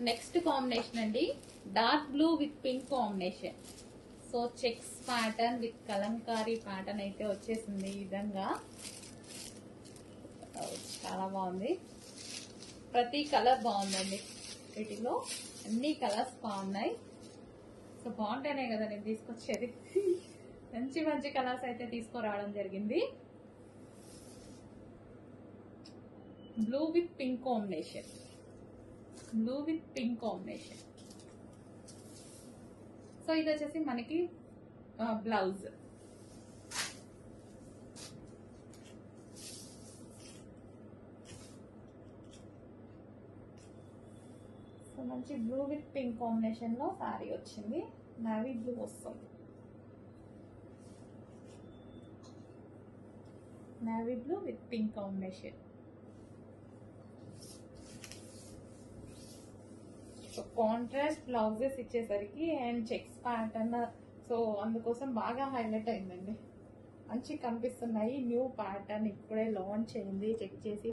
Next combination అండి, dark blue with pink combination. So checks pattern with Kalamkari pattern అయితే వచ్చేసింది ఈ విధంగా. చాలా బాగుంది, ప్రతి కలర్ బాగుందండి, వీటిలో అన్ని కలర్స్ బాగున్నాయి. సో బాగుంటేనే కదా నేను తీసుకొచ్చేది. మంచి మంచి కలర్స్ అయితే తీసుకురావడం జరిగింది. Blue with pink combination, blue with pink combination. So ఇది వచ్చేసి మనకి బ్లౌజ్. సో మంచి బ్లూ విత్ పింక్ కాంబినేషన్ లో శారీ వచ్చింది, నావీ బ్లూ వస్తుంది, navy blue with pink combination. So contrast blouses ఇచ్చేసరికి అండ్ చెక్స్ ప్యాటర్న్, సో అందుకోసం బాగా హైలైట్ అయిందండి, మంచి కనిపిస్తున్నాయి. న్యూ ప్యాటర్న్ ఇప్పుడే లాంచ్ అయింది, చెక్ చేసి